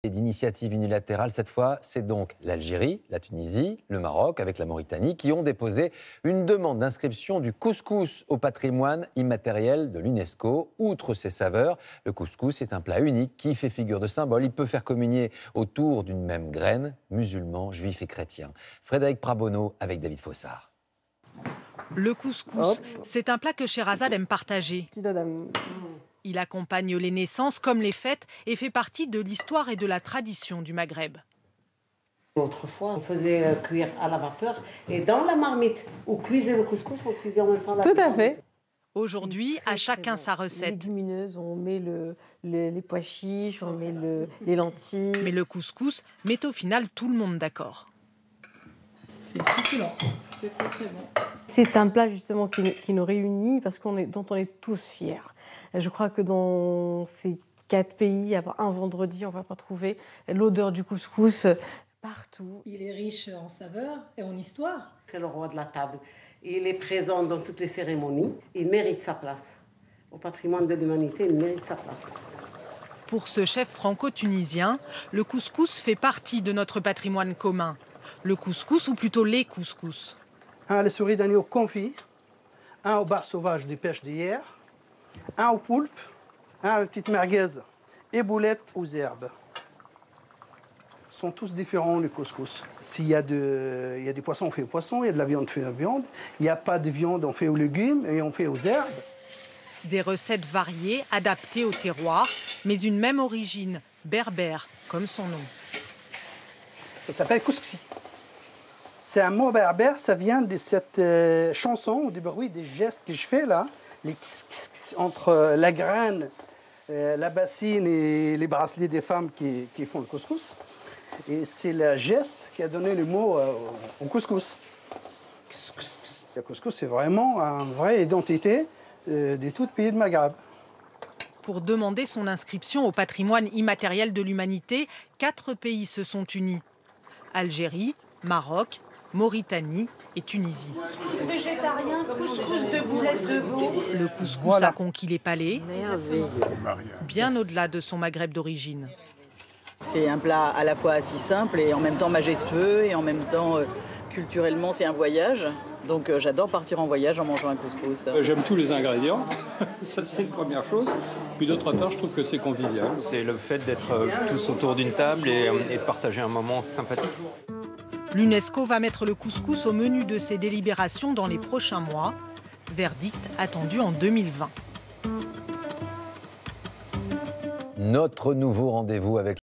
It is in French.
D'initiative unilatérale, cette fois, c'est donc l'Algérie, la Tunisie, le Maroc, avec la Mauritanie, qui ont déposé une demande d'inscription du couscous au patrimoine immatériel de l'UNESCO. Outre ses saveurs, le couscous est un plat unique qui fait figure de symbole. Il peut faire communier autour d'une même graine, musulmans, juifs et chrétiens. Frédéric Prabono avec David Fossard. Le couscous, c'est un plat que Sherazade aime partager. Il accompagne les naissances comme les fêtes et fait partie de l'histoire et de la tradition du Maghreb. Autrefois, on faisait cuire à la vapeur et dans la marmite, on cuisait le couscous, on cuisait en même temps la viande. Tout à fait. Aujourd'hui, à chacun sa Les recette. légumineuses, on met les pois chiches, on met les lentilles. Mais le couscous met au final tout le monde d'accord. C'est succulent, c'est très très bon. C'est un plat justement qui nous réunit parce dont on est tous fiers. Je crois que dans ces 4 pays, à part un vendredi, on ne va pas trouver l'odeur du couscous partout. Il est riche en saveurs et en histoire. C'est le roi de la table. Il est présent dans toutes les cérémonies. Il mérite sa place. Au patrimoine de l'humanité, il mérite sa place. Pour ce chef franco-tunisien, le couscous fait partie de notre patrimoine commun. Le couscous, ou plutôt les couscous. Un les souris d'agneau confit, un au bar sauvage de pêche d'hier, un au poulpe, un aux petites merguez et boulettes aux herbes. Ils sont tous différents, les couscous. S'il y a des poissons, on fait au poisson, il y a de la viande, on fait la viande. Il n'y a pas de viande, on fait aux légumes et on fait aux herbes. Des recettes variées, adaptées au terroir, mais une même origine, berbère, comme son nom. Ça s'appelle couscous. C'est un mot berbère, ça vient de cette chanson, ou du bruit, des gestes que je fais là, entre la graine, la bassine et les bracelets des femmes qui font le couscous. Et c'est le geste qui a donné le mot au couscous. Le couscous, c'est vraiment une vraie identité de tout pays de Maghreb. Pour demander son inscription au patrimoine immatériel de l'humanité, 4 pays se sont unis. Algérie, Maroc, Mauritanie et Tunisie. Végétarien, couscous de boulettes de veau. Le couscous a conquis les palais, bien au-delà de son Maghreb d'origine. C'est un plat à la fois si simple et en même temps majestueux et en même temps culturellement c'est un voyage. Donc j'adore partir en voyage en mangeant un couscous. J'aime tous les ingrédients, ça c'est une première chose. Puis d'autre part, je trouve que c'est convivial. C'est le fait d'être tous autour d'une table et de partager un moment sympathique. L'UNESCO va mettre le couscous au menu de ses délibérations dans les prochains mois. Verdict attendu en 2020. Notre nouveau rendez-vous avec